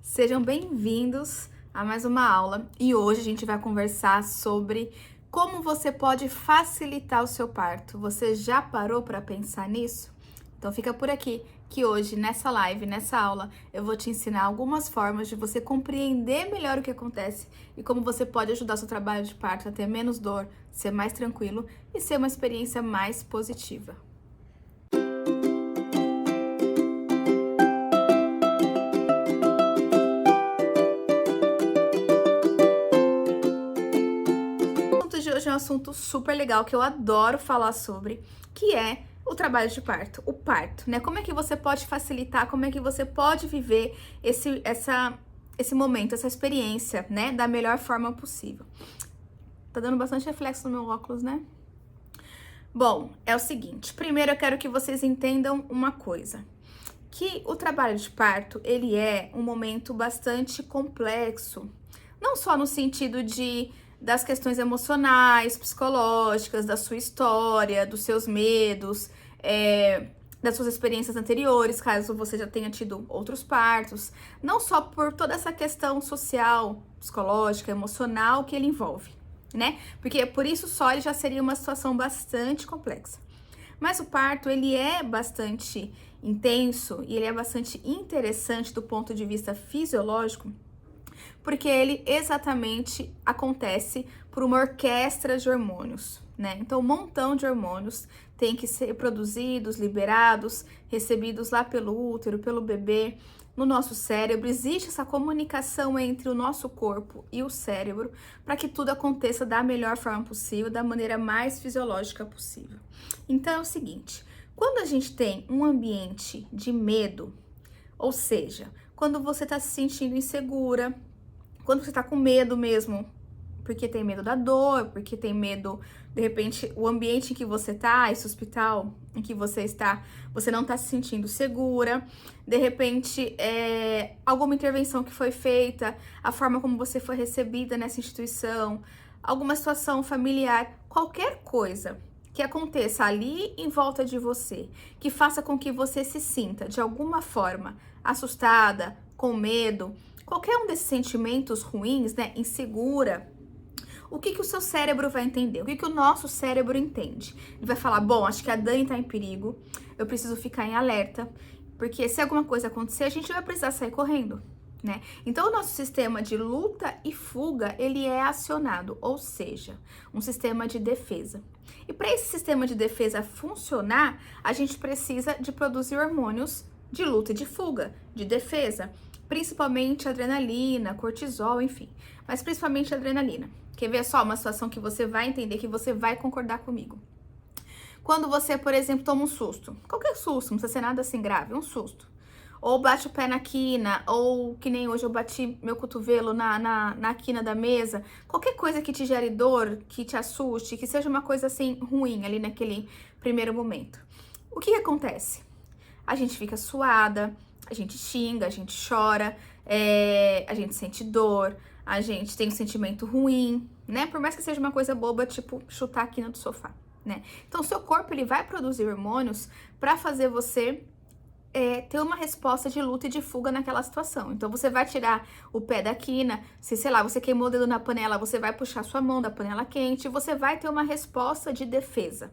Sejam bem-vindos a mais uma aula e hoje a gente vai conversar sobre como você pode facilitar o seu parto. Você já parou para pensar nisso? Então fica por aqui que hoje, nessa live, nessa aula, eu vou te ensinar algumas formas de você compreender melhor o que acontece e como você pode ajudar seu trabalho de parto a ter menos dor, ser mais tranquilo e ser uma experiência mais positiva. De hoje é um assunto super legal que eu adoro falar sobre, que é o trabalho de parto, o parto, né? Como é que você pode facilitar, como é que você pode viver esse momento, essa experiência, né? Da melhor forma possível. Tá dando bastante reflexo no meu óculos, né? Bom, é o seguinte, primeiro eu quero que vocês entendam uma coisa, que o trabalho de parto, ele é um momento bastante complexo, não só no sentido das questões emocionais, psicológicas, da sua história, dos seus medos, das suas experiências anteriores, caso você já tenha tido outros partos, não só por toda essa questão social, psicológica, emocional que ele envolve, né? Porque por isso só ele já seria uma situação bastante complexa. Mas o parto, ele é bastante intenso e ele é bastante interessante do ponto de vista fisiológico, porque ele exatamente acontece por uma orquestra de hormônios, né? Então, um montão de hormônios tem que ser produzidos, liberados, recebidos lá pelo útero, pelo bebê, no nosso cérebro. Existe essa comunicação entre o nosso corpo e o cérebro para que tudo aconteça da melhor forma possível, da maneira mais fisiológica possível. Então, é o seguinte, quando a gente tem um ambiente de medo, ou seja, quando você está se sentindo insegura, quando você tá com medo mesmo, porque tem medo da dor, porque tem medo, de repente, o ambiente em que você tá, esse hospital em que você está, você não tá se sentindo segura, de repente, alguma intervenção que foi feita, a forma como você foi recebida nessa instituição, alguma situação familiar, qualquer coisa que aconteça ali em volta de você, que faça com que você se sinta, de alguma forma, assustada, com medo, qualquer um desses sentimentos ruins, né, insegura, o que o seu cérebro vai entender? O que o nosso cérebro entende? Ele vai falar, bom, acho que a Dani tá em perigo, eu preciso ficar em alerta, porque se alguma coisa acontecer, a gente vai precisar sair correndo, né? Então, o nosso sistema de luta e fuga, ele é acionado, ou seja, um sistema de defesa. E para esse sistema de defesa funcionar, a gente precisa de produzir hormônios de luta e de fuga, de defesa, principalmente adrenalina, cortisol, enfim, mas principalmente adrenalina. Quer ver só uma situação que você vai entender, que você vai concordar comigo? Quando você, por exemplo, toma um susto, qualquer susto, não precisa ser nada assim grave, um susto, ou bate o pé na quina, ou que nem hoje eu bati meu cotovelo na quina da mesa, qualquer coisa que te gere dor, que te assuste, que seja uma coisa assim ruim ali naquele primeiro momento. O que acontece? A gente fica suada, a gente xinga, a gente chora, a gente sente dor, a gente tem um sentimento ruim, né? Por mais que seja uma coisa boba, tipo chutar a quina do sofá, né? Então, o seu corpo, ele vai produzir hormônios para fazer você ter uma resposta de luta e de fuga naquela situação. Então, você vai tirar o pé da quina, se, sei lá, você queimou o dedo na panela, você vai puxar sua mão da panela quente, você vai ter uma resposta de defesa,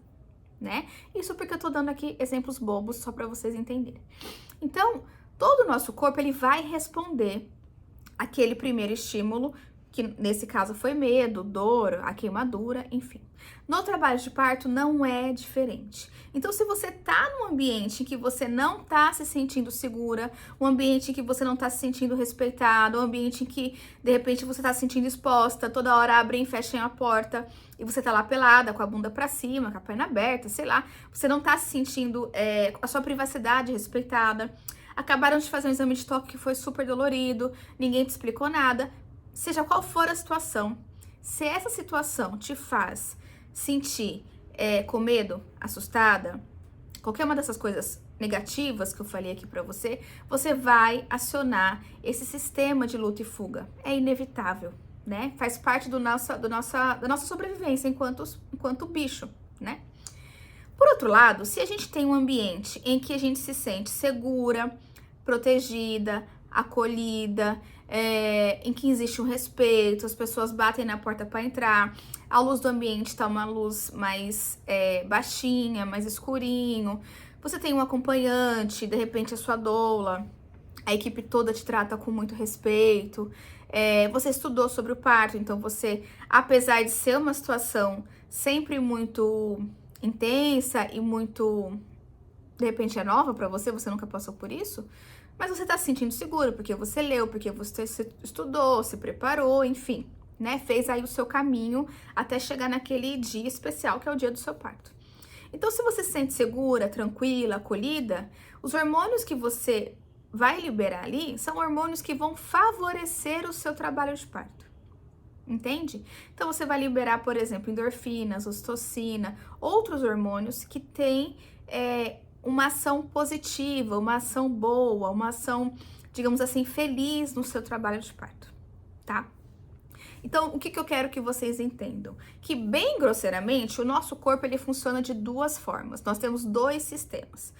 né? Isso porque eu tô dando aqui exemplos bobos só para vocês entenderem. Então, todo o nosso corpo, ele vai responder aquele primeiro estímulo, que nesse caso foi medo, dor, a queimadura, enfim. No trabalho de parto não é diferente. Então, se você tá num ambiente em que você não tá se sentindo segura, um ambiente em que você não tá se sentindo respeitado, um ambiente em que, de repente, você tá se sentindo exposta, toda hora abrem e fechem a porta, e você tá lá pelada, com a bunda pra cima, com a perna aberta, sei lá, você não tá se sentindo a sua privacidade respeitada, acabaram de fazer um exame de toque que foi super dolorido, ninguém te explicou nada, seja qual for a situação, se essa situação te faz sentir com medo, assustada, qualquer uma dessas coisas negativas que eu falei aqui pra você, você vai acionar esse sistema de luta e fuga. É inevitável, né? Faz parte da nossa sobrevivência enquanto bicho, né? Por outro lado, se a gente tem um ambiente em que a gente se sente segura, protegida, acolhida, em que existe um respeito, as pessoas batem na porta para entrar, a luz do ambiente está uma luz mais baixinha, mais escurinho, você tem um acompanhante, de repente a sua doula, a equipe toda te trata com muito respeito, você estudou sobre o parto, então você, apesar de ser uma situação sempre muito intensa e muito, de repente é nova pra você, você nunca passou por isso, mas você tá se sentindo segura, porque você leu, porque você estudou, se preparou, enfim, né? Fez aí o seu caminho até chegar naquele dia especial que é o dia do seu parto. Então, se você se sente segura, tranquila, acolhida, os hormônios que você vai liberar ali são hormônios que vão favorecer o seu trabalho de parto. Entende? Então, você vai liberar, por exemplo, endorfinas, ocitocina, outros hormônios que têm uma ação positiva, uma ação boa, uma ação, digamos assim, feliz no seu trabalho de parto, tá? Então, o que eu quero que vocês entendam? Que, bem grosseiramente, o nosso corpo ele funciona de duas formas. Nós temos dois sistemas.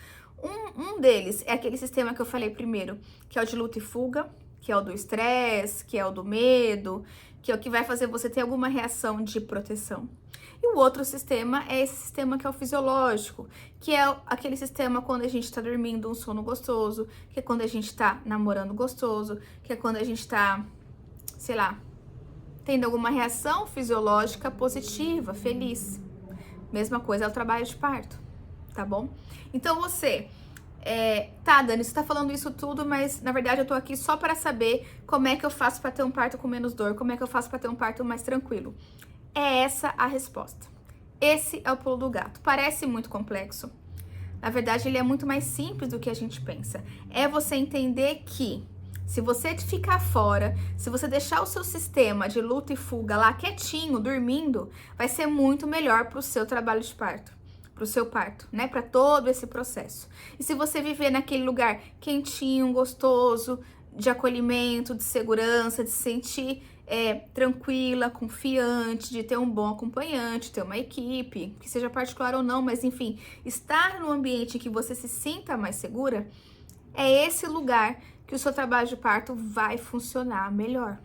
Um deles é aquele sistema que eu falei primeiro, que é o de luta e fuga, que é o do estresse, que é o do medo, que é o que vai fazer você ter alguma reação de proteção. E o outro sistema é esse sistema que é o fisiológico, que é aquele sistema quando a gente tá dormindo um sono gostoso, que é quando a gente tá namorando gostoso, que é quando a gente tá, sei lá, tendo alguma reação fisiológica positiva, feliz. Mesma coisa é o trabalho de parto, tá bom? Então você, tá, Dani, você tá falando isso tudo, mas na verdade eu tô aqui só para saber como é que eu faço para ter um parto com menos dor, como é que eu faço para ter um parto mais tranquilo. É essa a resposta. Esse é o pulo do gato. Parece muito complexo. Na verdade, ele é muito mais simples do que a gente pensa. É você entender que se você ficar fora, se você deixar o seu sistema de luta e fuga lá quietinho, dormindo, vai ser muito melhor para o seu trabalho de parto, para o seu parto, né? Para todo esse processo. E se você viver naquele lugar quentinho, gostoso, de acolhimento, de segurança, de se sentir tranquila, confiante, de ter um bom acompanhante, ter uma equipe, que seja particular ou não, mas enfim, estar num ambiente em que você se sinta mais segura, é esse lugar que o seu trabalho de parto vai funcionar melhor.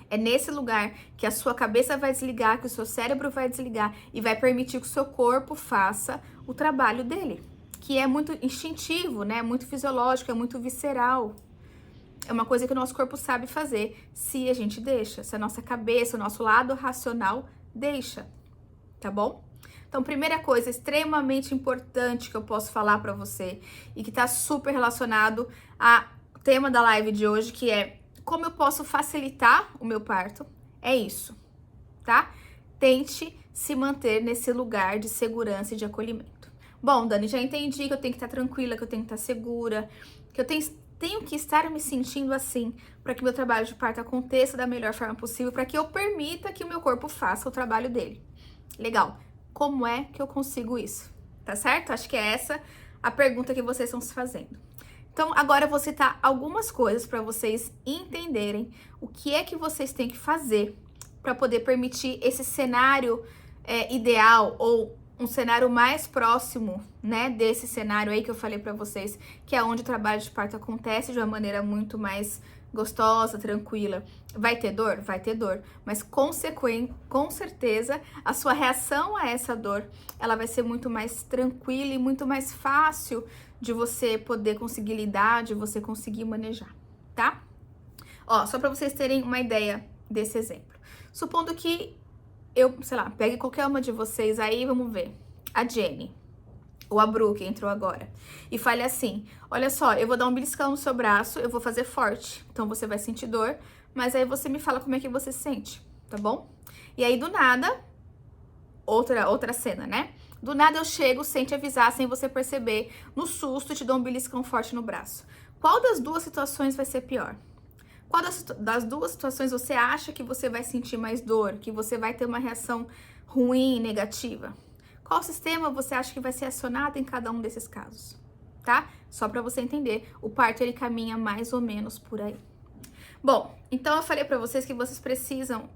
É nesse lugar que a sua cabeça vai desligar, que o seu cérebro vai desligar e vai permitir que o seu corpo faça o trabalho dele, que é muito instintivo, né? Muito fisiológico, é muito visceral. É uma coisa que o nosso corpo sabe fazer se a gente deixa, se a nossa cabeça, o nosso lado racional deixa, tá bom? Então, primeira coisa extremamente importante que eu posso falar pra você e que tá super relacionado ao tema da live de hoje, que é como eu posso facilitar o meu parto, é isso, tá? Tente se manter nesse lugar de segurança e de acolhimento. Bom, Dani, já entendi que eu tenho que estar tranquila, que eu tenho que estar segura, que eu tenho que estar me sentindo assim para que meu trabalho de parto aconteça da melhor forma possível, para que eu permita que o meu corpo faça o trabalho dele. Legal. Como é que eu consigo isso? Tá certo? Acho que é essa a pergunta que vocês estão se fazendo. Então, agora eu vou citar algumas coisas para vocês entenderem o que é que vocês têm que fazer para poder permitir esse cenário ideal ou um cenário mais próximo, né, desse cenário aí que eu falei pra vocês, que é onde o trabalho de parto acontece de uma maneira muito mais gostosa, tranquila. Vai ter dor? Vai ter dor, mas com certeza a sua reação a essa dor, ela vai ser muito mais tranquila e muito mais fácil de você poder conseguir lidar, de você conseguir manejar, tá? Ó, só pra vocês terem uma ideia desse exemplo. Supondo que sei lá, pegue qualquer uma de vocês aí, vamos ver. A Jenny, ou a Bru, que entrou agora. E fale assim, olha só, eu vou dar um beliscão no seu braço, eu vou fazer forte. Então, você vai sentir dor, mas aí você me fala como é que você se sente, tá bom? E aí, do nada, outra cena, né? Do nada eu chego sem te avisar, sem você perceber, no susto, te dou um beliscão forte no braço. Qual das duas situações vai ser pior? Qual das duas situações você acha que você vai sentir mais dor, que você vai ter uma reação ruim, negativa? Qual sistema você acha que vai ser acionado em cada um desses casos, tá? Só para você entender, o parto ele caminha mais ou menos por aí. Bom, então eu falei para vocês que vocês precisam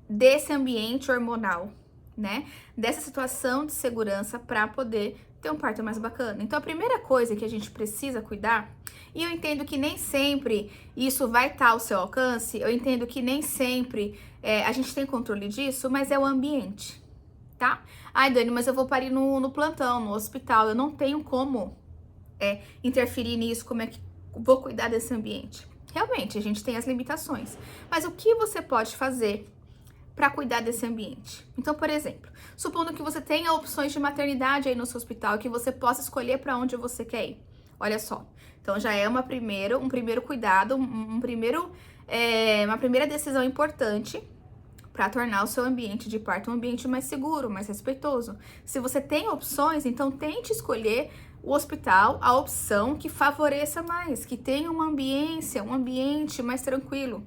desse ambiente hormonal, né? Dessa situação de segurança para poder ter um parto mais bacana. Então, a primeira coisa que a gente precisa cuidar, e eu entendo que nem sempre isso vai estar ao seu alcance, eu entendo que nem sempre a gente tem controle disso, mas é o ambiente, tá? Ai, Dani, mas eu vou parir no plantão, no hospital, eu não tenho como interferir nisso, como é que vou cuidar desse ambiente? Realmente, a gente tem as limitações, mas o que você pode fazer para cuidar desse ambiente? Então, por exemplo, supondo que você tenha opções de maternidade aí no seu hospital, que você possa escolher para onde você quer ir. Olha só, então já é um primeiro cuidado, uma primeira decisão importante para tornar o seu ambiente de parto um ambiente mais seguro, mais respeitoso. Se você tem opções, então tente escolher o hospital, a opção que favoreça mais, que tenha uma ambiência, um ambiente mais tranquilo,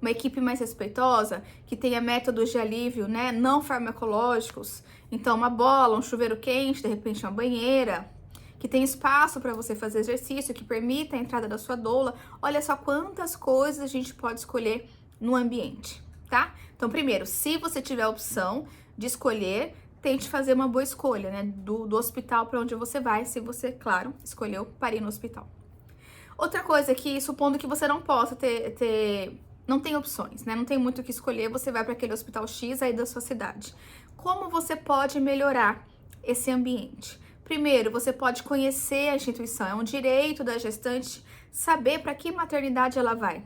uma equipe mais respeitosa, que tenha métodos de alívio, né, não farmacológicos. Então, uma bola, um chuveiro quente, de repente uma banheira, que tenha espaço para você fazer exercício, que permita a entrada da sua doula. Olha só quantas coisas a gente pode escolher no ambiente, tá? Então, primeiro, se você tiver a opção de escolher, tente fazer uma boa escolha, né, do hospital para onde você vai, se você, claro, escolheu parir no hospital. Outra coisa é que, supondo que você não possa não tem opções, né? Não tem muito o que escolher, você vai para aquele hospital X aí da sua cidade. Como você pode melhorar esse ambiente? Primeiro, você pode conhecer a instituição, é um direito da gestante saber para que maternidade ela vai,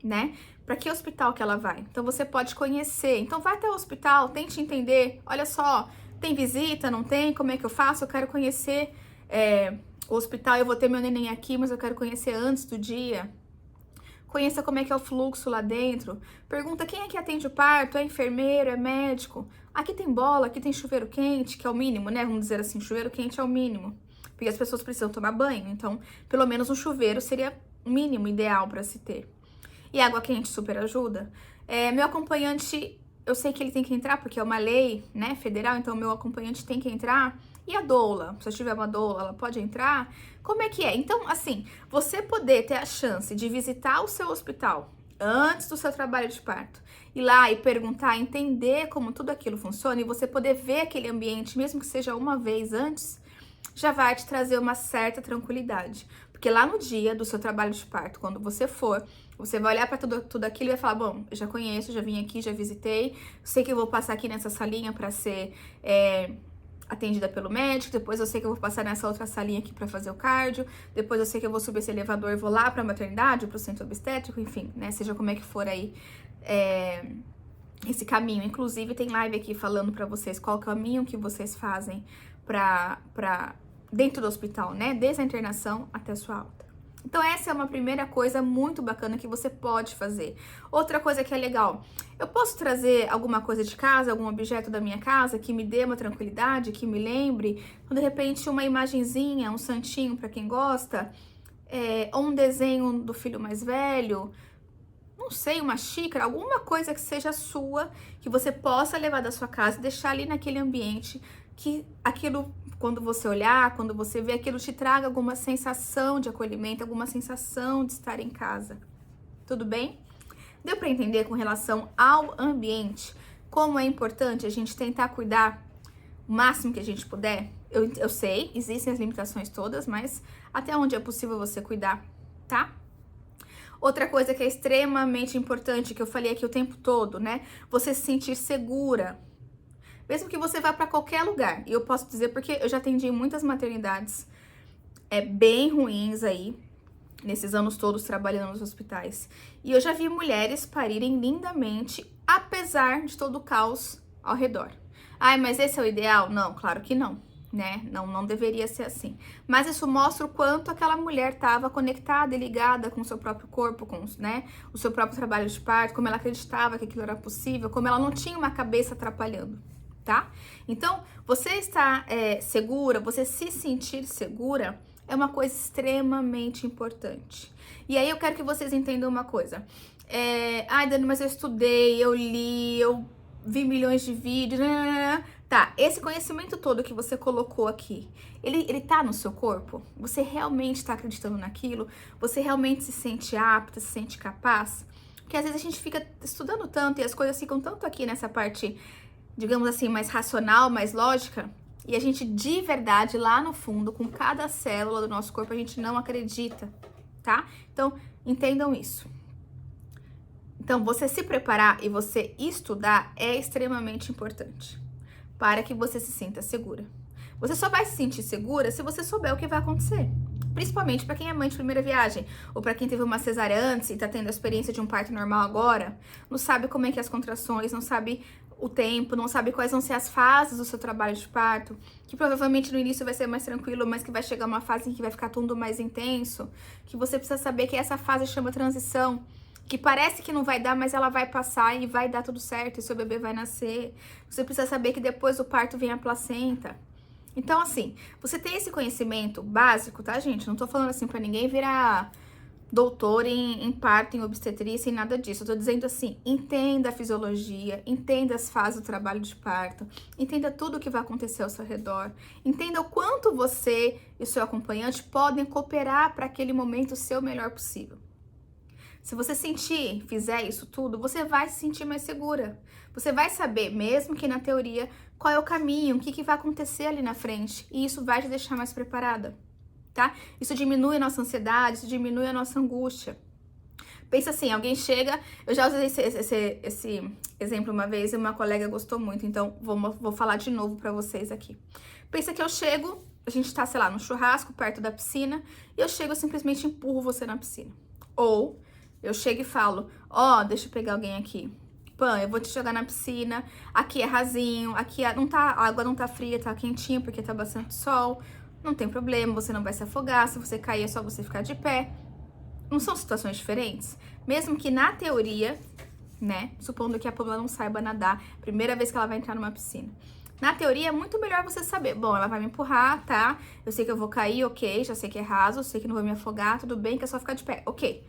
né? Para que hospital que ela vai. Então, você pode conhecer. Então, vai até o hospital, tente entender. Olha só, tem visita, não tem? Como é que eu faço? Eu quero conhecer o hospital, eu vou ter meu neném aqui, mas eu quero conhecer antes do dia. Conheça como é que é o fluxo lá dentro. Pergunta quem é que atende o parto, é enfermeiro, é médico. Aqui tem bola, aqui tem chuveiro quente, que é o mínimo, né? Vamos dizer assim, chuveiro quente é o mínimo. Porque as pessoas precisam tomar banho, então pelo menos um chuveiro seria o mínimo ideal para se ter. E água quente super ajuda. Meu acompanhante, eu sei que ele tem que entrar, porque é uma lei, né, federal, então meu acompanhante tem que entrar. E a doula? Se eu tiver uma doula, ela pode entrar? Como é que é? Então, assim, você poder ter a chance de visitar o seu hospital antes do seu trabalho de parto, ir lá e perguntar, entender como tudo aquilo funciona, e você poder ver aquele ambiente, mesmo que seja uma vez antes, já vai te trazer uma certa tranquilidade. Porque lá no dia do seu trabalho de parto, quando você for, você vai olhar para tudo aquilo e vai falar, bom, eu já conheço, já vim aqui, já visitei, sei que eu vou passar aqui nessa salinha para ser atendida pelo médico, depois eu sei que eu vou passar nessa outra salinha aqui para fazer o cardio, depois eu sei que eu vou subir esse elevador e vou lá para a maternidade, para o centro obstétrico, enfim, né, seja como é que for aí esse caminho. Inclusive tem live aqui falando para vocês qual caminho que vocês fazem para dentro do hospital, né, desde a internação até a sua alta. Então essa é uma primeira coisa muito bacana que você pode fazer. Outra coisa que é legal, eu posso trazer alguma coisa de casa, algum objeto da minha casa que me dê uma tranquilidade, que me lembre, então, de repente uma imagenzinha, um santinho para quem gosta, ou um desenho do filho mais velho, não sei, uma xícara, alguma coisa que seja sua, que você possa levar da sua casa e deixar ali naquele ambiente, que aquilo, quando você olhar, quando você ver, aquilo te traga alguma sensação de acolhimento, alguma sensação de estar em casa. Tudo bem? Deu para entender com relação ao ambiente, como é importante a gente tentar cuidar o máximo que a gente puder? Eu sei, existem as limitações todas, mas até onde é possível você cuidar, tá? Outra coisa que é extremamente importante, que eu falei aqui o tempo todo, né? Você se sentir segura. Mesmo que você vá para qualquer lugar. E eu posso dizer porque eu já atendi muitas maternidades bem ruins aí, nesses anos todos trabalhando nos hospitais. E eu já vi mulheres parirem lindamente, apesar de todo o caos ao redor. Ai, mas esse é o ideal? Não, claro que não, né? Não deveria ser assim. Mas isso mostra o quanto aquela mulher estava conectada e ligada com o seu próprio corpo, com, né, o seu próprio trabalho de parto, como ela acreditava que aquilo era possível, como ela não tinha uma cabeça atrapalhando. Tá? Então, você estar segura, você se sentir segura é uma coisa extremamente importante. E aí eu quero que vocês entendam uma coisa. Ai, Dani, mas eu estudei, eu li, eu vi milhões de vídeos. Tá, esse conhecimento todo que você colocou aqui, ele tá no seu corpo? Você realmente tá acreditando naquilo? Você realmente se sente apta, se sente capaz? Porque às vezes a gente fica estudando tanto e as coisas ficam tanto aqui nessa parte, digamos assim, mais racional, mais lógica, E a gente de verdade, lá no fundo, com cada célula do nosso corpo, a gente não acredita, tá? Então, entendam isso. Então, você se preparar e você estudar é extremamente importante para que você se sinta segura. Você só vai se sentir segura se você souber o que vai acontecer. Principalmente para quem é mãe de primeira viagem, ou para quem teve uma cesárea antes e tá tendo a experiência de um parto normal agora, não sabe como é que é as contrações, não sabe o tempo, não sabe quais vão ser as fases do seu trabalho de parto, que provavelmente no início vai ser mais tranquilo, mas que vai chegar uma fase em que vai ficar tudo mais intenso, que você precisa saber que essa fase chama transição, que parece que não vai dar, mas ela vai passar e vai dar tudo certo, e seu bebê vai nascer. Você precisa saber que depois do parto vem a placenta. Então, assim, você tem esse conhecimento básico, tá, gente? Não tô falando assim pra ninguém virar doutor em parto, em obstetrícia, em nada disso. Eu tô dizendo assim, entenda a fisiologia, entenda as fases do trabalho de parto, entenda tudo o que vai acontecer ao seu redor, entenda o quanto você e o seu acompanhante podem cooperar para aquele momento ser o melhor possível. Se você fizer isso tudo, você vai se sentir mais segura. Você vai saber, mesmo que na teoria, qual é o caminho, o que vai acontecer ali na frente. E isso vai te deixar mais preparada, tá? Isso diminui a nossa ansiedade, isso diminui a nossa angústia. Pensa assim, alguém chega... Eu já usei esse exemplo uma vez e uma colega gostou muito, então vou falar de novo pra vocês aqui. Pensa que eu chego, a gente tá, sei lá, no churrasco, perto da piscina, e eu chego e simplesmente empurro você na piscina. Ou... eu chego e falo, deixa eu pegar alguém aqui. Pan, eu vou te jogar na piscina, aqui é rasinho, aqui a água não tá fria, tá quentinha porque tá bastante sol. Não tem problema, você não vai se afogar, se você cair é só você ficar de pé. Não são situações diferentes? Mesmo que na teoria, né, supondo que a Pamela não saiba nadar, primeira vez que ela vai entrar numa piscina. Na teoria é muito melhor você saber, bom, ela vai me empurrar, tá? Eu sei que eu vou cair, ok, já sei que é raso, sei que não vou me afogar, tudo bem, que é só ficar de pé, ok.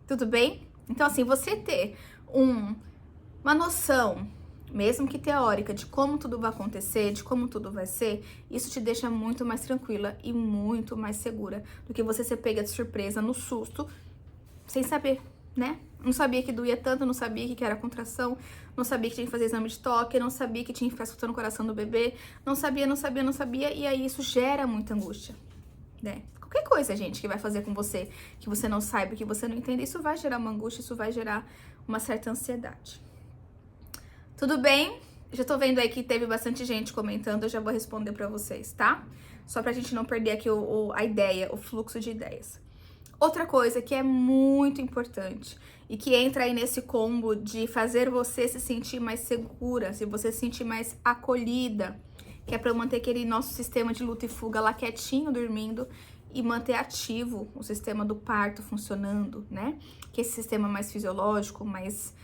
Tudo bem? Então, assim, você ter uma noção, mesmo que teórica, de como tudo vai acontecer, de como tudo vai ser, isso te deixa muito mais tranquila e muito mais segura do que você ser pega de surpresa no susto, sem saber, né? Não sabia que doía tanto, não sabia que era contração, não sabia que tinha que fazer exame de toque, não sabia que tinha que ficar escutando o coração do bebê, não sabia, e aí isso gera muita angústia, né? Qualquer coisa, gente, que vai fazer com você, que você não saiba, que você não entenda, isso vai gerar uma angústia, isso vai gerar uma certa ansiedade. Tudo bem? Já tô vendo aí que teve bastante gente comentando, eu já vou responder pra vocês, tá? Só pra gente não perder aqui a ideia, o fluxo de ideias. Outra coisa que é muito importante e que entra aí nesse combo de fazer você se sentir mais segura, se você se sentir mais acolhida, que é pra manter aquele nosso sistema de luta e fuga lá quietinho, dormindo, e manter ativo o sistema do parto funcionando, né? Que é esse sistema mais fisiológico, mais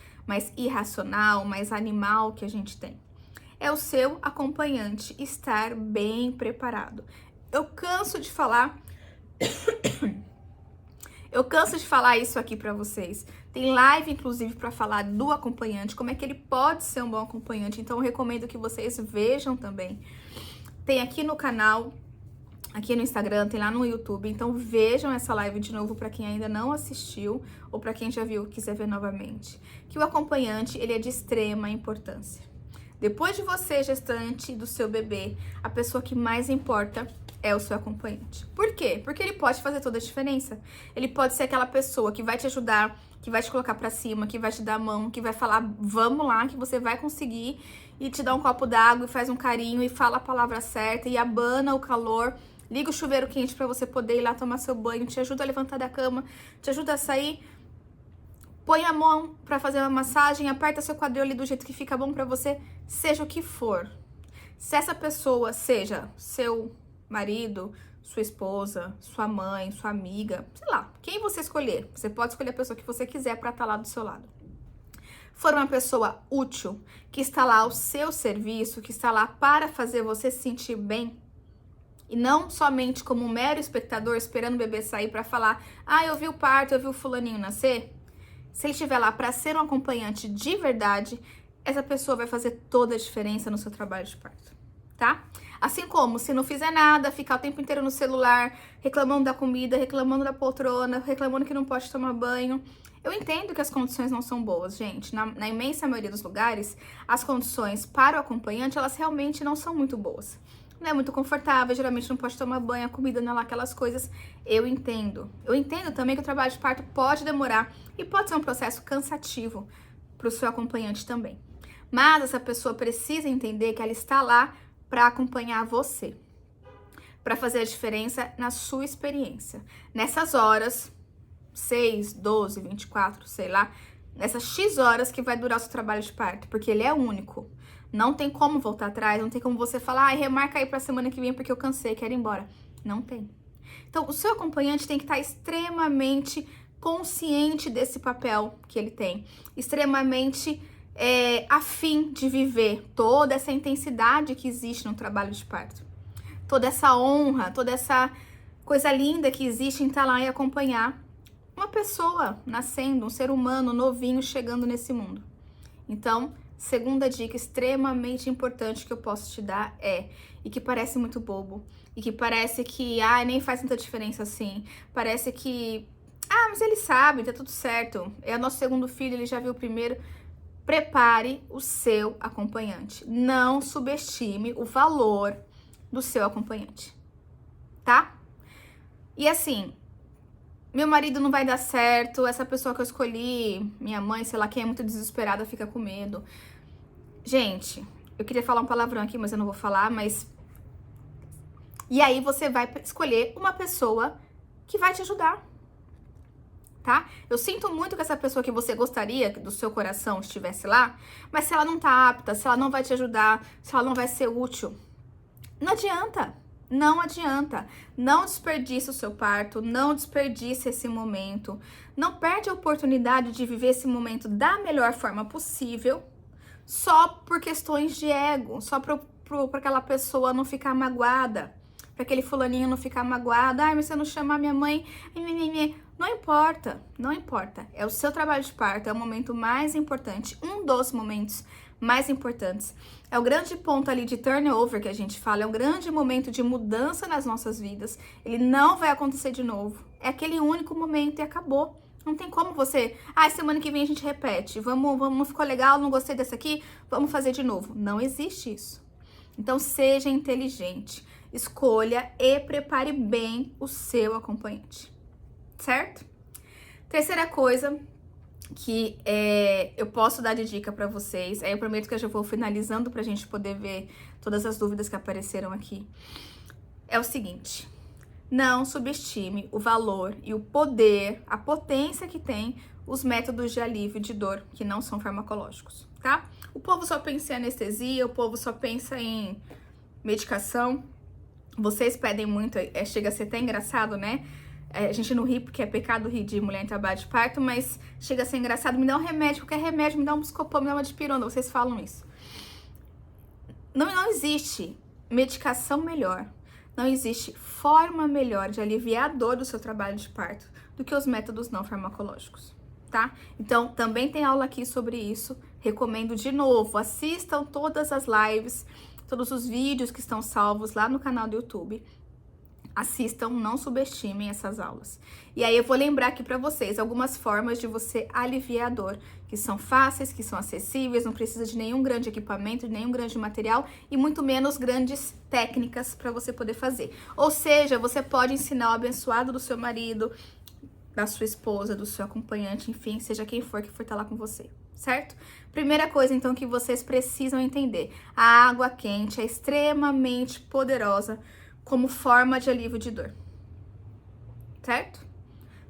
irracional, mais animal que a gente tem. É o seu acompanhante estar bem preparado. Eu canso de falar isso aqui pra vocês. Tem live, inclusive, pra falar do acompanhante, como é que ele pode ser um bom acompanhante. Então, eu recomendo que vocês vejam também. Tem aqui no canal, aqui no Instagram, tem lá no YouTube. Então, vejam essa live de novo pra quem ainda não assistiu ou pra quem já viu e quiser ver novamente. Que o acompanhante, ele é de extrema importância. Depois de você, gestante, do seu bebê, a pessoa que mais importa é o seu acompanhante. Por quê? Porque ele pode fazer toda a diferença. Ele pode ser aquela pessoa que vai te ajudar, que vai te colocar pra cima, que vai te dar a mão, que vai falar, vamos lá, que você vai conseguir, e te dá um copo d'água e faz um carinho e fala a palavra certa e abana o calor, liga o chuveiro quente pra você poder ir lá tomar seu banho, te ajuda a levantar da cama, te ajuda a sair, põe a mão pra fazer uma massagem, aperta seu quadril ali do jeito que fica bom pra você, seja o que for. Se essa pessoa seja seu marido, sua esposa, sua mãe, sua amiga, sei lá, quem você escolher, você pode escolher a pessoa que você quiser pra estar lá do seu lado. For uma pessoa útil, que está lá ao seu serviço, que está lá para fazer você se sentir bem, e não somente como um mero espectador esperando o bebê sair para falar, eu vi o parto, eu vi o fulaninho nascer. Se ele estiver lá para ser um acompanhante de verdade, essa pessoa vai fazer toda a diferença no seu trabalho de parto, tá? Assim como, se não fizer nada, ficar o tempo inteiro no celular, reclamando da comida, reclamando da poltrona, reclamando que não pode tomar banho. Eu entendo que as condições não são boas, gente. Na imensa maioria dos lugares, as condições para o acompanhante, elas realmente não são muito boas. não é muito confortável, geralmente não pode tomar banho, a comida não é lá aquelas coisas. Eu entendo. Eu entendo também que o trabalho de parto pode demorar e pode ser um processo cansativo para o seu acompanhante também. Mas essa pessoa precisa entender que ela está lá para acompanhar você, para fazer a diferença na sua experiência. Nessas horas, 6, 12, 24, sei lá, nessas X horas que vai durar o seu trabalho de parto, porque ele é único. Não tem como voltar atrás, não tem como você falar, remarca aí pra semana que vem porque eu cansei, quero ir embora. Não tem. Então, o seu acompanhante tem que estar extremamente consciente desse papel que ele tem, extremamente afim de viver toda essa intensidade que existe no trabalho de parto, toda essa honra, toda essa coisa linda que existe em estar lá e acompanhar uma pessoa nascendo, um ser humano novinho chegando nesse mundo. Então, segunda dica extremamente importante que eu posso te dar e que parece muito bobo, e que parece que nem faz tanta diferença assim, parece que mas ele sabe, tá tudo certo, é o nosso segundo filho, ele já viu o primeiro. Prepare o seu acompanhante, não subestime o valor do seu acompanhante, tá? E assim, meu marido não vai dar certo, essa pessoa que eu escolhi, minha mãe, sei lá, quem é muito desesperada, fica com medo. Gente, eu queria falar um palavrão aqui, mas eu não vou falar, mas... E aí você vai escolher uma pessoa que vai te ajudar, tá? Eu sinto muito que essa pessoa que você gostaria do seu coração estivesse lá, mas se ela não tá apta, se ela não vai te ajudar, se ela não vai ser útil, não adianta. Não adianta, não desperdice o seu parto, não desperdice esse momento, não perde a oportunidade de viver esse momento da melhor forma possível, só por questões de ego, só para aquela pessoa não ficar magoada, para aquele fulaninho não ficar magoado, mas você não chamar minha mãe, não importa, não importa, é o seu trabalho de parto, é o momento mais importante, um dos momentos mais importantes. É o grande ponto ali de turnover que a gente fala, é um grande momento de mudança nas nossas vidas. Ele não vai acontecer de novo. É aquele único momento e acabou. Não tem como você, semana que vem a gente repete. Vamos, não ficou legal, não gostei dessa aqui, vamos fazer de novo. Não existe isso. Então seja inteligente, escolha e prepare bem o seu acompanhante. Certo? Terceira coisa que eu posso dar de dica pra vocês, eu prometo que eu já vou finalizando pra gente poder ver todas as dúvidas que apareceram aqui, é o seguinte: não subestime o valor e o poder, a potência que tem os métodos de alívio de dor que não são farmacológicos, tá? O povo só pensa em anestesia, o povo só pensa em medicação, vocês pedem muito, chega a ser até engraçado, né? A gente não ri porque é pecado rir de mulher em trabalho de parto, mas chega a ser engraçado, me dá um remédio, qualquer remédio, me dá um Buscopan, me dá uma dipirona, vocês falam isso. Não existe medicação melhor, não existe forma melhor de aliviar a dor do seu trabalho de parto do que os métodos não farmacológicos, tá? Então, também tem aula aqui sobre isso, recomendo de novo, assistam todas as lives, todos os vídeos que estão salvos lá no canal do YouTube. Assistam, não subestimem essas aulas. E aí eu vou lembrar aqui pra vocês algumas formas de você aliviar a dor, que são fáceis, que são acessíveis, não precisa de nenhum grande equipamento, de nenhum grande material e muito menos grandes técnicas para você poder fazer. Ou seja, você pode ensinar o abençoado do seu marido, da sua esposa, do seu acompanhante, enfim, seja quem for que for estar lá com você, certo? Primeira coisa, então, que vocês precisam entender: a água quente é extremamente poderosa como forma de alívio de dor, certo?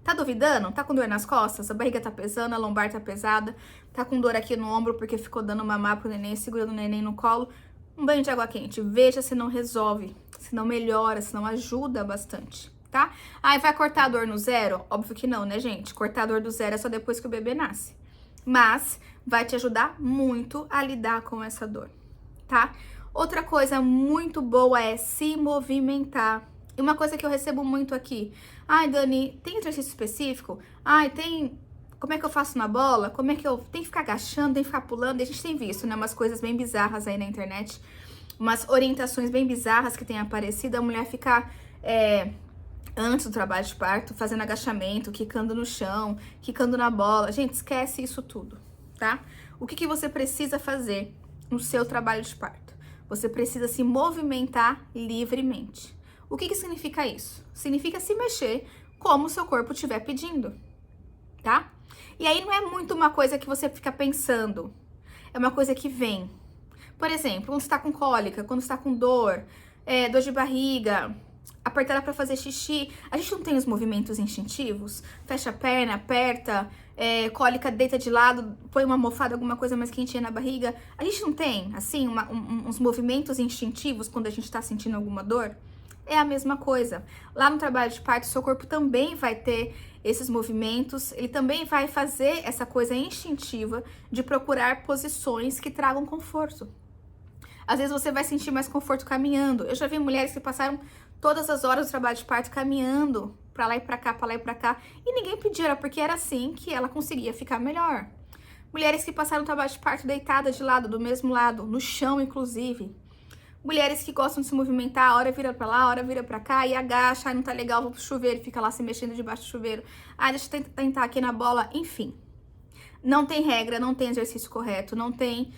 Tá duvidando? Tá com dor nas costas? A barriga tá pesando, a lombar tá pesada, tá com dor aqui no ombro porque ficou dando mamar pro neném, segurando o neném no colo? Um banho de água quente, veja se não resolve, se não melhora, se não ajuda bastante, tá? Vai cortar a dor no zero? Óbvio que não, né, gente? Cortar a dor do zero é só depois que o bebê nasce. Mas vai te ajudar muito a lidar com essa dor, tá? Outra coisa muito boa é se movimentar. E uma coisa que eu recebo muito aqui: Dani, tem exercício específico? Tem... Como é que eu faço na bola? Como é que eu... Tem que ficar agachando, tem que ficar pulando? A gente tem visto, né? Umas coisas bem bizarras aí na internet. Umas orientações bem bizarras que tem aparecido. A mulher ficar... antes do trabalho de parto, fazendo agachamento, quicando no chão, quicando na bola. Gente, esquece isso tudo, tá? O que você precisa fazer no seu trabalho de parto? Você precisa se movimentar livremente. O que significa isso? Significa se mexer como o seu corpo estiver pedindo, tá? E aí não é muito uma coisa que você fica pensando, é uma coisa que vem. Por exemplo, quando você tá com cólica, quando você tá com dor, dor de barriga, apertada para fazer xixi, a gente não tem os movimentos instintivos? Fecha a perna, aperta, cólica, deita de lado, põe uma almofada, alguma coisa mais quentinha na barriga. A gente não tem, assim, uns movimentos instintivos quando a gente tá sentindo alguma dor? É a mesma coisa. Lá no trabalho de parto, seu corpo também vai ter esses movimentos, ele também vai fazer essa coisa instintiva de procurar posições que tragam conforto. Às vezes você vai sentir mais conforto caminhando. Eu já vi mulheres que passaram todas as horas do trabalho de parto caminhando pra lá e pra cá, pra lá e pra cá, e ninguém pediu, era porque era assim que ela conseguia ficar melhor. Mulheres que passaram o trabalho de parto deitada de lado, do mesmo lado, no chão inclusive. Mulheres que gostam de se movimentar, a hora vira pra lá, a hora vira pra cá e agacha, não tá legal, vou pro chuveiro, fica lá se mexendo debaixo do chuveiro. Deixa eu tentar aqui na bola, enfim. Não tem regra, não tem exercício correto, não tem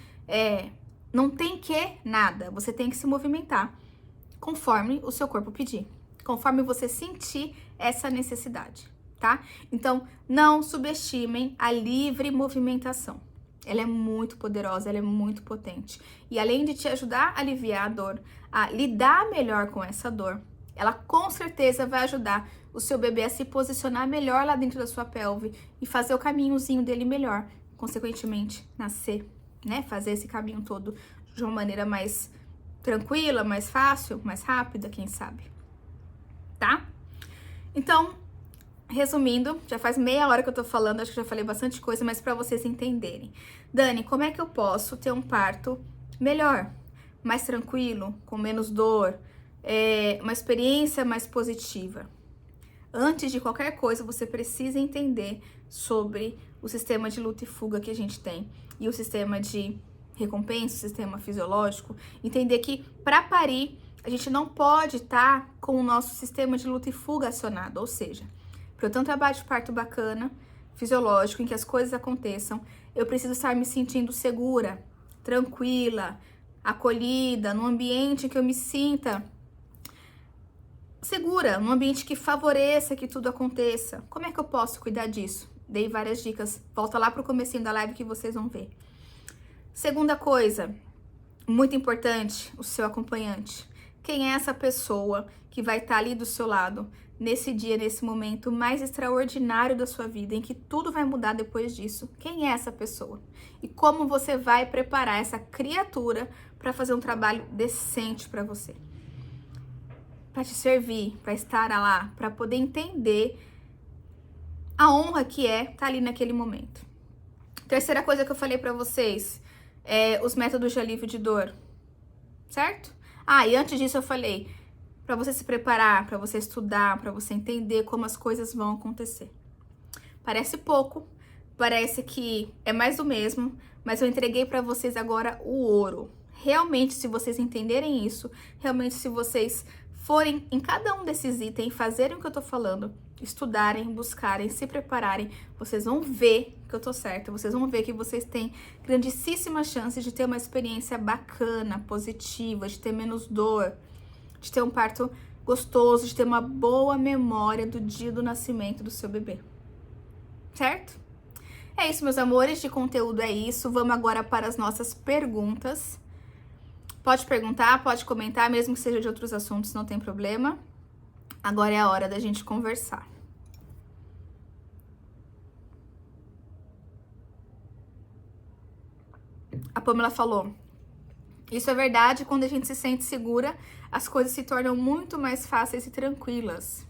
que nada. Você tem que se movimentar conforme o seu corpo pedir, conforme você sentir essa necessidade, tá? Então, não subestimem a livre movimentação. Ela é muito poderosa, ela é muito potente. E além de te ajudar a aliviar a dor, a lidar melhor com essa dor, ela com certeza vai ajudar o seu bebê a se posicionar melhor lá dentro da sua pelve e fazer o caminhozinho dele melhor, consequentemente, nascer, né? Fazer esse caminho todo de uma maneira mais tranquila, mais fácil, mais rápida, quem sabe, tá? Então, resumindo, já faz meia hora que eu tô falando, acho que já falei bastante coisa, mas pra vocês entenderem. Dani, como é que eu posso ter um parto melhor, mais tranquilo, com menos dor, uma experiência mais positiva? Antes de qualquer coisa, você precisa entender sobre o sistema de luta e fuga que a gente tem e o sistema de recompensa, o sistema fisiológico. Entender que para parir, a gente não pode estar com o nosso sistema de luta e fuga acionado, ou seja, para eu ter um trabalho de parto bacana, fisiológico, em que as coisas aconteçam, eu preciso estar me sentindo segura, tranquila, acolhida, num ambiente que eu me sinta segura, num ambiente que favoreça que tudo aconteça. Como é que eu posso cuidar disso? Dei várias dicas. Volta lá pro comecinho da live que vocês vão ver. Segunda coisa, muito importante, o seu acompanhante. Quem é essa pessoa que vai estar ali do seu lado nesse dia, nesse momento mais extraordinário da sua vida, em que tudo vai mudar depois disso? Quem é essa pessoa? E como você vai preparar essa criatura para fazer um trabalho decente para você? Para te servir, para estar lá, para poder entender a honra que é estar ali naquele momento. Terceira coisa que eu falei para vocês, os métodos de alívio de dor, certo? E antes disso eu falei, para você se preparar, para você estudar, para você entender como as coisas vão acontecer. Parece pouco, parece que é mais do mesmo, mas eu entreguei para vocês agora o ouro. Realmente, se vocês entenderem isso, realmente se vocês forem em cada um desses itens, fazerem o que eu tô falando, estudarem, buscarem, se prepararem, vocês vão ver que eu tô certa, vocês vão ver que vocês têm grandíssimas chances de ter uma experiência bacana, positiva, de ter menos dor, de ter um parto gostoso, de ter uma boa memória do dia do nascimento do seu bebê, certo? É isso, meus amores, de conteúdo é isso. Vamos agora para as nossas perguntas. Pode perguntar, pode comentar, mesmo que seja de outros assuntos, não tem problema. Agora é a hora da gente conversar. A Pamela falou, isso é verdade, quando a gente se sente segura, as coisas se tornam muito mais fáceis e tranquilas.